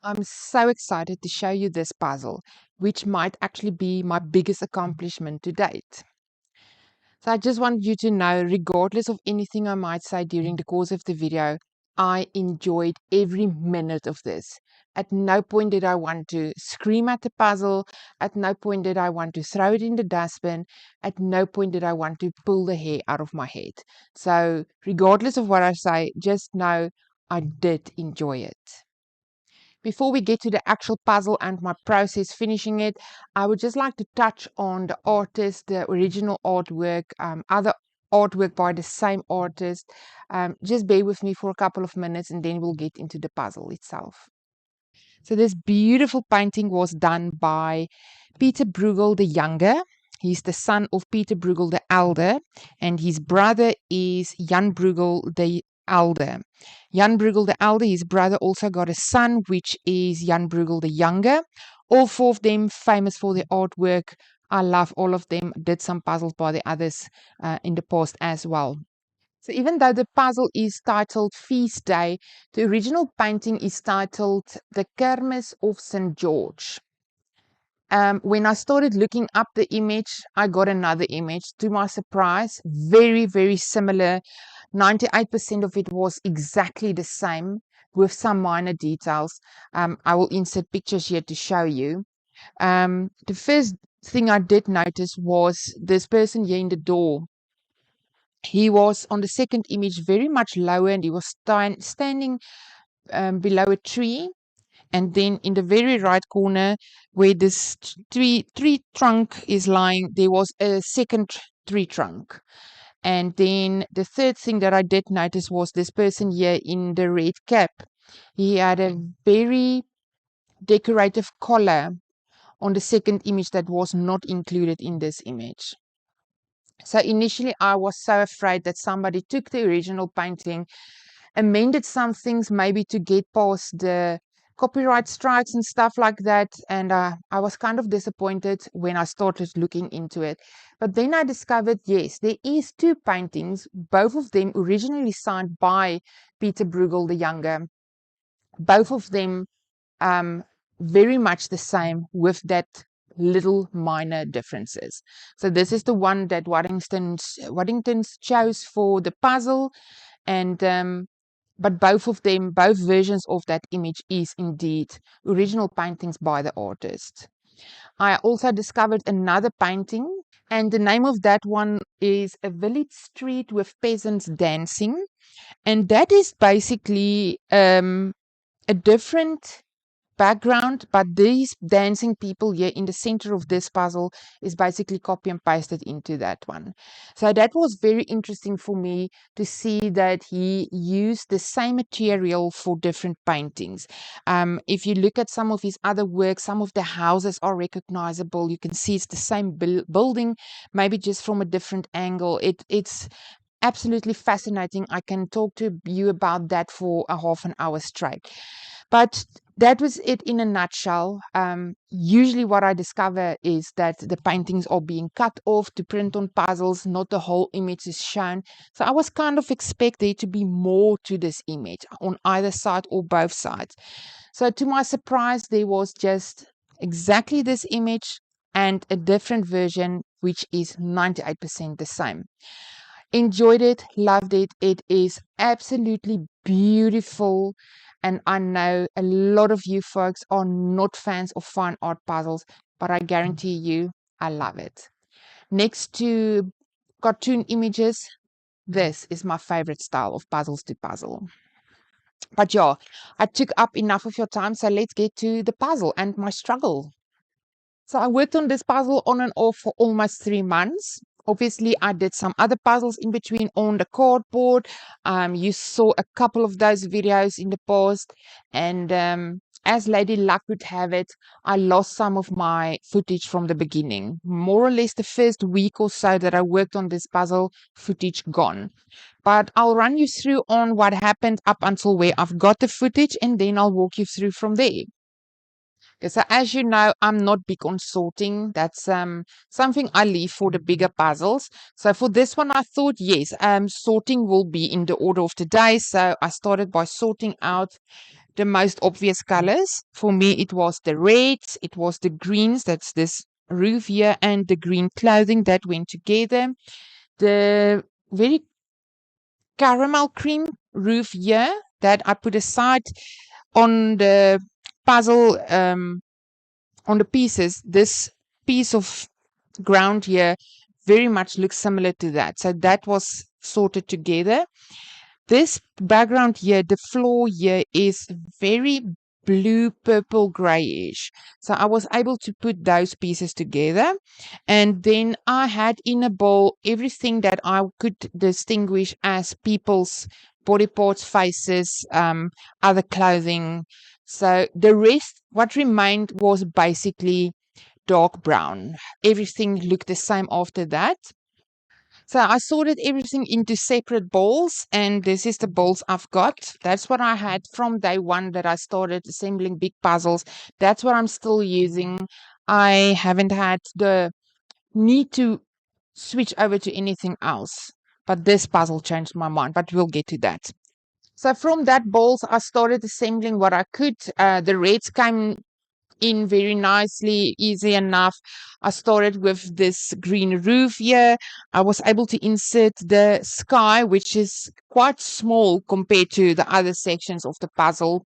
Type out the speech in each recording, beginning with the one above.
I'm so excited to show you this puzzle, which might actually be my biggest accomplishment to date. So I just want you to know, regardless of anything I might say during the course of the video, I enjoyed every minute of this. At no point did I want to scream at the puzzle. At no point did I want to throw it in the dustbin. At no point did I want to pull the hair out of my head. So regardless of what I say, just know I did enjoy it. Before we get to the actual puzzle and my process finishing it, I would just like to touch on the artist, the original artwork, other artwork by the same artist. Just bear with me for a couple of minutes and then we'll get into the puzzle itself. So this beautiful painting was done by Pieter Beughel the Younger. He's the son of Pieter Beughel the Elder, and his brother is Jan Beughel the Elder. Jan Beughel the Elder, his brother, also got a son, which is Jan Beughel the Younger. All four of them famous for their artwork. I love all of them. Did some puzzles by the others in the past as well. So even though the puzzle is titled Feast Day, the original painting is titled The Kermis of St. George. When I started looking up the image, I got another image. To my surprise, very, very similar. 98% of it was exactly the same with some minor details. I will insert pictures here to show you. The first thing I did notice was this person here in the door. He was on the second image very much lower and he was standing below a tree. And then in the very right corner where this tree trunk is lying, there was a second tree trunk. And then the third thing that I did notice was this person here in the red cap. He had a very decorative collar on the second image that was not included in this image. So initially I was so afraid that somebody took the original painting, amended some things maybe to get past the copyright strikes and stuff like that. And I was kind of disappointed when I started looking into it. But then I discovered, yes, there is two paintings, both of them originally signed by Pieter Beughel the Younger. Both of them very much the same with that little minor differences. So this is the one that Waddingtons chose for the puzzle, and but both of them, both versions of that image is indeed original paintings by the artist. I also discovered another painting, and the name of that one is A Village Street with Peasants Dancing, and that is basically a different background, but these dancing people here in the center of this puzzle is basically copy and pasted into that one. So that was very interesting for me to see that he used the same material for different paintings. If you look at some of his other work, some of the houses are recognizable. You can see it's the same building, maybe just from a different angle. It's absolutely fascinating. I can talk to you about that for a half an hour straight. But that was it in a nutshell. Usually what I discover is that the paintings are being cut off to print on puzzles, not the whole image is shown. So I was kind of expect there to be more to this image on either side or both sides. So to my surprise, there was just exactly this image and a different version, which is 98% the same. Enjoyed it, loved it. It is absolutely beautiful. And I know a lot of you folks are not fans of fine art puzzles, but I guarantee you, I love it. Next to cartoon images, this is my favorite style of puzzles to puzzle. But yeah, I took up enough of your time, so let's get to the puzzle and my struggle. So I worked on this puzzle on and off for almost 3 months. Obviously, I did some other puzzles in between on the cardboard. You saw a couple of those videos in the past. And as Lady Luck would have it, I lost some of my footage from the beginning. More or less the first week or so that I worked on this puzzle, footage gone. But I'll run you through on what happened up until where I've got the footage, and then I'll walk you through from there. So as you know, I'm not big on sorting. That's something I leave for the bigger puzzles. So for this one, I thought, yes, sorting will be in the order of the day. So I started by sorting out the most obvious colors. For me, it was the reds, it was the greens, that's this roof here, and the green clothing that went together. The very caramel cream roof here that I put aside on the puzzle, on the pieces. This piece of ground here very much looks similar to that. So that was sorted together. This background here, the floor here is very blue, purple, grayish. So I was able to put those pieces together. And then I had in a bowl everything that I could distinguish as people's body parts, faces, other clothing. So the rest, what remained was basically dark brown. Everything looked the same after that. So I sorted everything into separate bowls, and this is the bowls I've got. That's what I had from day one that I started assembling big puzzles. That's what I'm still using. I haven't had the need to switch over to anything else. But this puzzle changed my mind, but we'll get to that. So from that bowls, I started assembling what I could. The reds came in very nicely, easy enough. I started with this green roof here. I was able to insert the sky, which is quite small compared to the other sections of the puzzle.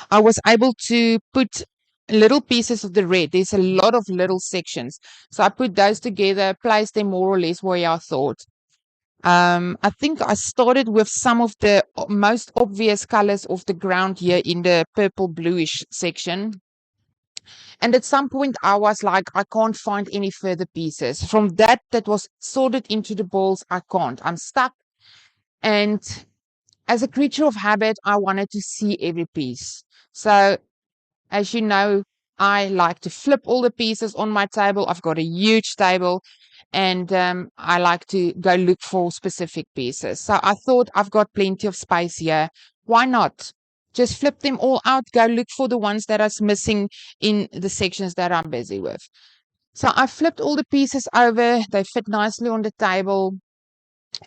I was able to put little pieces of the red. There's a lot of little sections. So I put those together, placed them more or less where I thought. I think I started with some of the most obvious colors of the ground here in the purple bluish section. And at some point, I was like, I can't find any further pieces. From that was sorted into the balls, I can't. I'm stuck. And as a creature of habit, I wanted to see every piece. So, as you know, I like to flip all the pieces on my table. I've got a huge table, and I like to go look for specific pieces. So I thought I've got plenty of space here. Why not? Just flip them all out, go look for the ones that are missing in the sections that I'm busy with. So I flipped all the pieces over. They fit nicely on the table.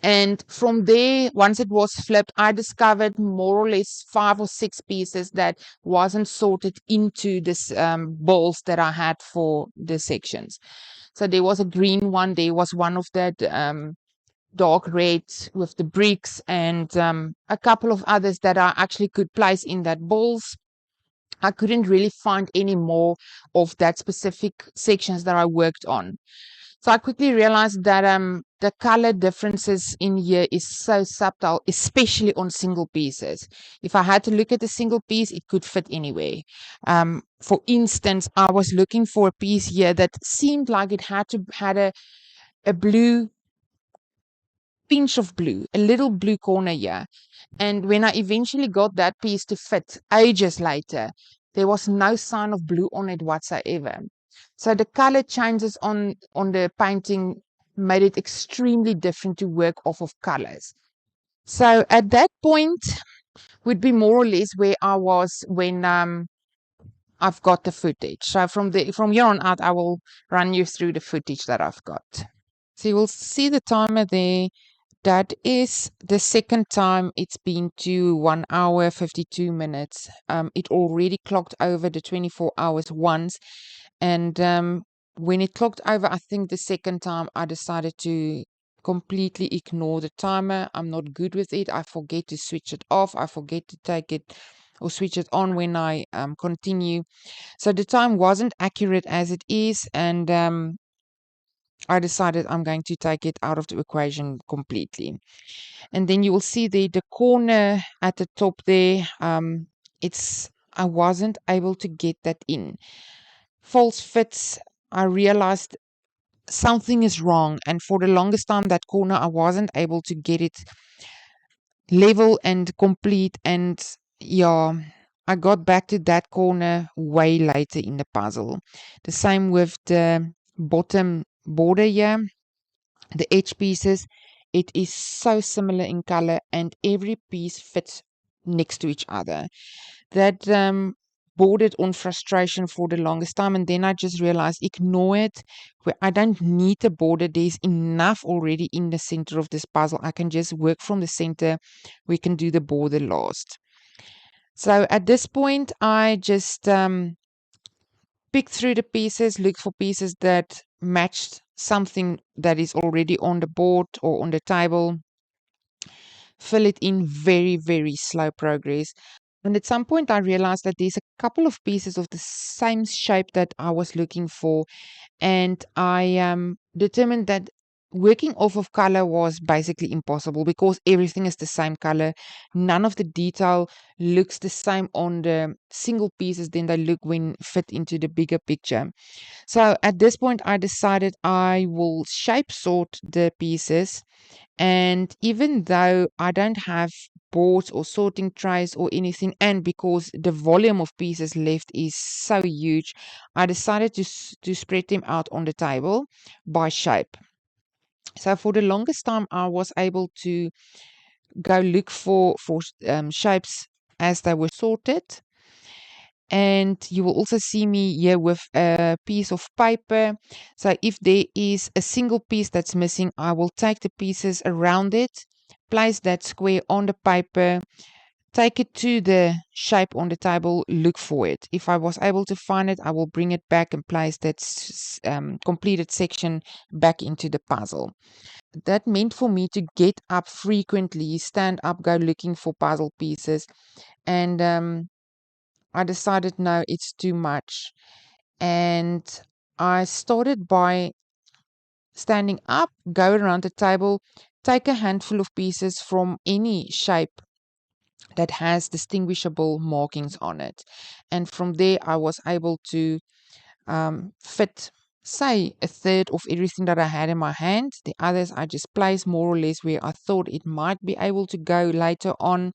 And from there, once it was flipped, I discovered more or less 5 or 6 pieces that wasn't sorted into this balls that I had for the sections. So there was a green one. There was one of that dark red with the bricks, and a couple of others that I actually could place in that balls. I couldn't really find any more of that specific sections that I worked on. So I quickly realized that the color differences in here is so subtle, especially on single pieces. If I had to look at a single piece, it could fit anywhere. For instance, I was looking for a piece here that seemed like it had a blue pinch of blue, a little blue corner here. And when I eventually got that piece to fit ages later, there was no sign of blue on it whatsoever. So the color changes on the painting made it extremely different to work off of colors. So at that point would be more or less where I was when I've got the footage. So from here on out, I will run you through the footage that I've got. So you will see the timer there. That is the second time it's been to 1 hour, 52 minutes. It already clocked over the 24 hours once. And when it clocked over, I think the second time I decided to completely ignore the timer. I'm not good with it. I forget to switch it off. I forget to take it or switch it on when I continue. So the time wasn't accurate as it is. And I decided I'm going to take it out of the equation completely. And then you will see the corner at the top there. I wasn't able to get that in. False fits. I realized something is wrong. And for the longest time, that corner, I wasn't able to get it level and complete. And yeah, I got back to that corner way later in the puzzle. The same with the bottom border here, the edge pieces. It is so similar in color, and every piece fits next to each other. That bordered on frustration for the longest time, and then I just realized, ignore it. I don't need a border. There's enough already in the center of this puzzle. I can just work from the center. We can do the border last. So at this point, I just pick through the pieces, look for pieces that matched something that is already on the board or on the table, fill it in very, very slow progress. And at some point, I realized that there's a couple of pieces of the same shape that I was looking for. And I determined that working off of color was basically impossible because everything is the same color. None of the detail looks the same on the single pieces than they look when fit into the bigger picture. So at this point, I decided I will shape sort the pieces. And even though I don't have boards or sorting trays or anything, and because the volume of pieces left is so huge, I decided to spread them out on the table by shape. So for the longest time, I was able to go look for shapes as they were sorted. And you will also see me here with a piece of paper. So if there is a single piece that's missing, I will take the pieces around it, place that square on the paper, take it to the shape on the table, look for it. If I was able to find it, I will bring it back and place that completed section back into the puzzle. That meant for me to get up frequently, stand up, go looking for puzzle pieces. And I decided, no, it's too much. And I started by standing up, go around the table, take a handful of pieces from any shape that has distinguishable markings on it. And from there, I was able to fit, say, a third of everything that I had in my hand. The others I just placed more or less where I thought it might be able to go later on.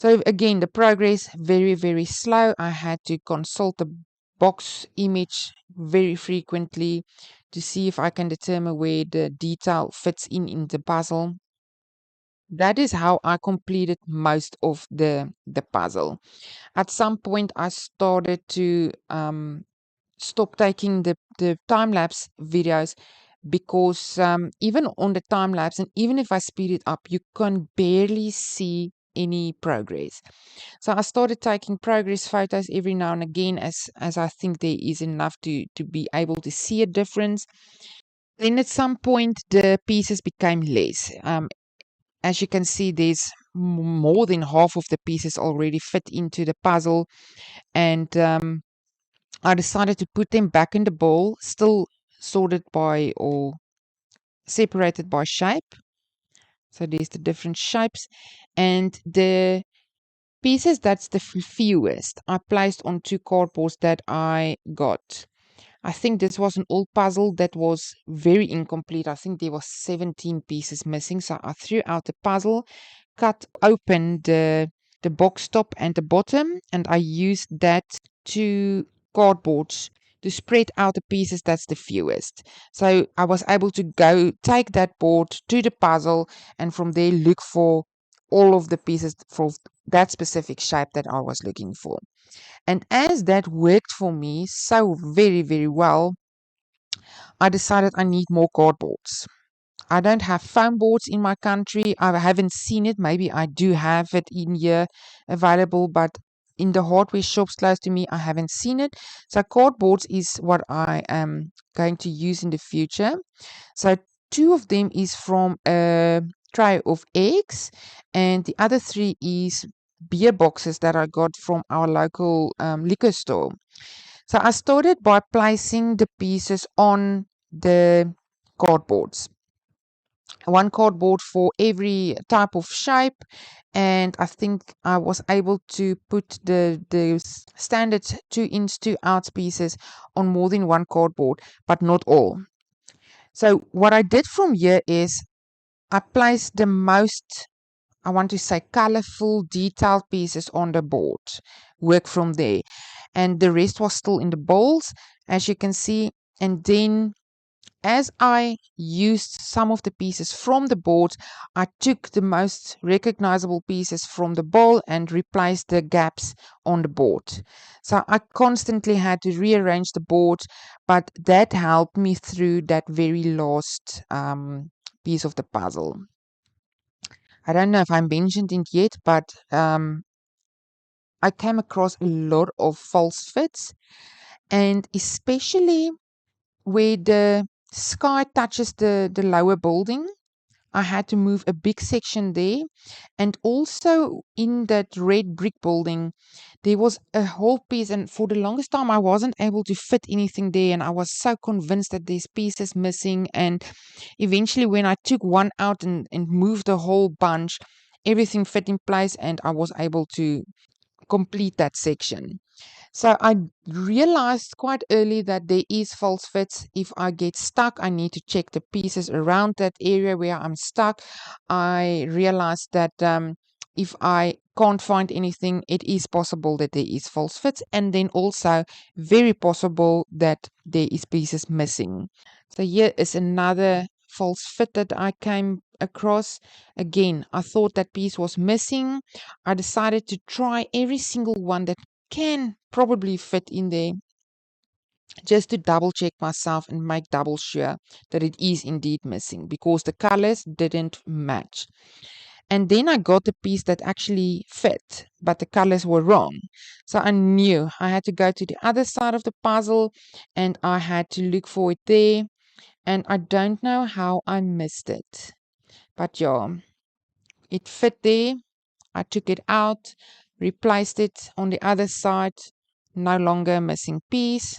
So again, the progress very, very slow. I had to consult the box image very frequently to see if I can determine where the detail fits in the puzzle. That is how I completed most of the puzzle. At some point, I started to stop taking the time lapse videos because even on the time lapse, and even if I speed it up, you can barely see any progress. So I started taking progress photos every now and again as I think there is enough to be able to see a difference. Then at some point the pieces became less. As you can see, there's more than half of the pieces already fit into the puzzle, and I decided to put them back in the bowl, still sorted by or separated by shape. So there's the different shapes, and the pieces that's the fewest I placed on two cardboards that I got. I think this was an old puzzle that was very incomplete. I think there was 17 pieces missing. So I threw out the puzzle, cut open the box top and the bottom, and I used that two cardboards to spread out the pieces that's the fewest. So I was able to go take that board to the puzzle and from there look for all of the pieces for that specific shape that I was looking for. And as that worked for me so very, very well, I decided I need more cardboards. I don't have foam boards in my country. I haven't seen it. Maybe I do have it in here available, but in the hardware shops close to me, I haven't seen it. So cardboards is what I am going to use in the future. So two of them is from a tray of eggs, and the other three is beer boxes that I got from our local liquor store. So I started by placing the pieces on the cardboards. One cardboard for every type of shape, and I think I was able to put the standard 2" 2" pieces on more than one cardboard, but not all. So what I did from here is I placed the most, I want to say, colorful, detailed pieces on the board. Work from there. And the rest was still in the bowls, as you can see. And then as I used some of the pieces from the board, I took the most recognizable pieces from the bowl and replaced the gaps on the board. So I constantly had to rearrange the board, but that helped me through that very last piece of the puzzle. I don't know if I mentioned it yet, but I came across a lot of false fits, and especially where the sky touches the lower building. I had to move a big section there. And also in that red brick building, there was a whole piece. And for the longest time, I wasn't able to fit anything there. And I was so convinced that there's pieces missing. And eventually, when I took one out and moved the whole bunch, everything fit in place and I was able to complete that section. So I realized quite early that there is false fits. If I get stuck, I need to check the pieces around that area where I'm stuck. I realized that if I can't find anything, it is possible that there is false fits, and then also very possible that there is pieces missing. So here is another false fit that I came across. Again, I thought that piece was missing. I decided to try every single one that can probably fit in there, just to double check myself and make double sure that it is indeed missing, because the colors didn't match. And then I got the piece that actually fit, but the colors were wrong. So I knew I had to go to the other side of the puzzle and I had to look for it there. And I don't know how I missed it. But yeah, it fit there. I took it out, replaced it on the other side, no longer a missing piece.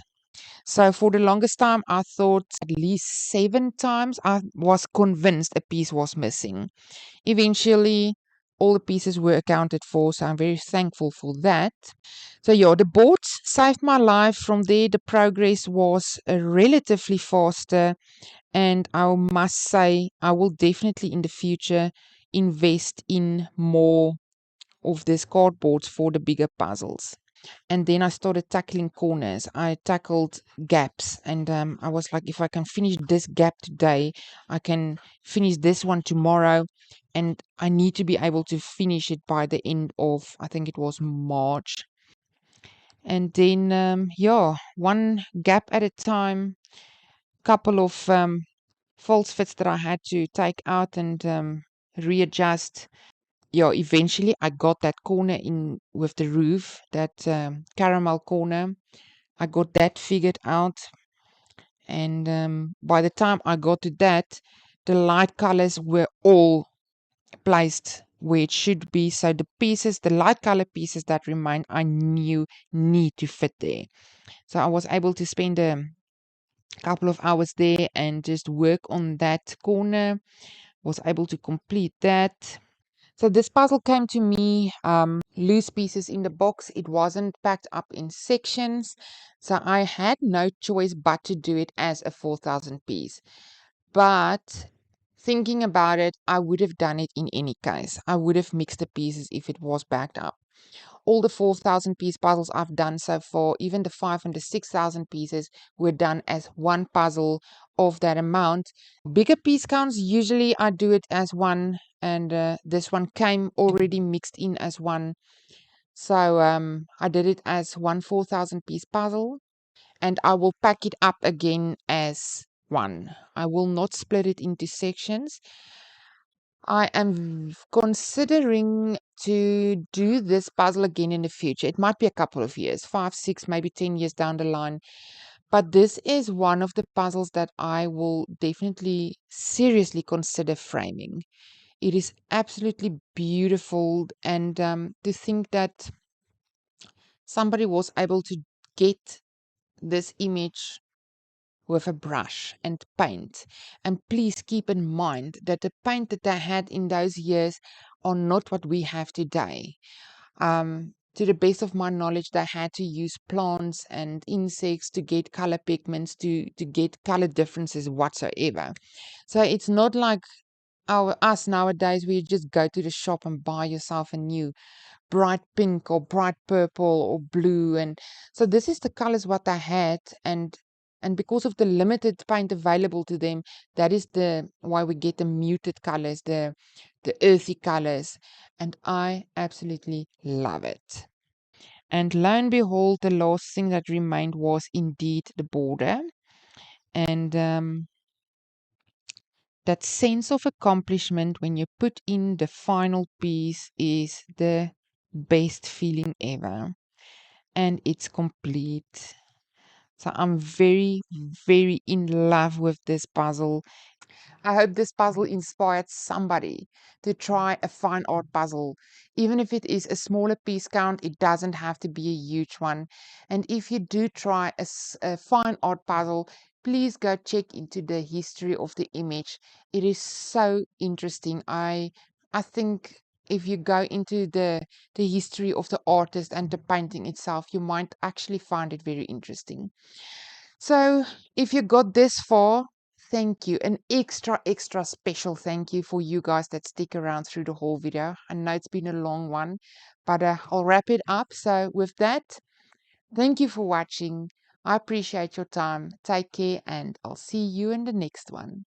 So for the longest time, I thought at least 7 times I was convinced a piece was missing. Eventually, all the pieces were accounted for, so I'm very thankful for that. So yeah, the boards saved my life. From there, the progress was relatively faster, and I must say I will definitely in the future invest in more of these cardboards for the bigger puzzles. And then I started tackling corners. I tackled gaps, and I was like, if I can finish this gap today, I can finish this one tomorrow. And I need to be able to finish it by the end of, I think it was March. And then, yeah, one gap at a time, couple of false fits that I had to take out and readjust. Yeah, eventually I got that corner in with the roof, that caramel corner. I got that figured out. And by the time I got to that, the light colors were all placed where it should be. So the pieces, the light color pieces that remain, I knew need to fit there. So I was able to spend a couple of hours there and just work on that corner. Was able to complete that. So this puzzle came to me loose pieces in the box. It wasn't packed up in sections. So I had no choice but to do it as a 4,000 piece. But thinking about it, I would have done it in any case. I would have mixed the pieces if it was backed up. All the 4,000 piece puzzles I've done so far, even the 5 and the 6,000 pieces, were done as one puzzle of that amount. Bigger piece counts, usually I do it as one, and this one came already mixed in as one. So I did it as one 4,000 piece puzzle, and I will pack it up again as one. I will not split it into sections. I am considering to do this puzzle again in the future. It might be a couple of years, 5, 6, maybe 10 years down the line. But this is one of the puzzles that I will definitely seriously consider framing. It is absolutely beautiful. And to think that somebody was able to get this image with a brush and paint. And please keep in mind that the paint that they had in those years are not what we have today. To the best of my knowledge, they had to use plants and insects to get color pigments, to get color differences whatsoever. So it's not like us nowadays where you just go to the shop and buy yourself a new bright pink or bright purple or blue. And so this is the colors what they had, and because of the limited paint available to them, that is the why we get the muted colors, the earthy colors, and I absolutely love it. And lo and behold, the last thing that remained was indeed the border. And that sense of accomplishment when you put in the final piece is the best feeling ever. And it's complete. So I'm very, very in love with this puzzle. I hope this puzzle inspired somebody to try a fine art puzzle. Even if it is a smaller piece count, it doesn't have to be a huge one. And if you do try a fine art puzzle, please go check into the history of the image. It is so interesting. I think if you go into the history of the artist and the painting itself, you might actually find it very interesting. So, if you got this far, thank you. An extra, extra special thank you for you guys that stick around through the whole video. I know it's been a long one, but I'll wrap it up. So, with that, thank you for watching. I appreciate your time. Take care, and I'll see you in the next one.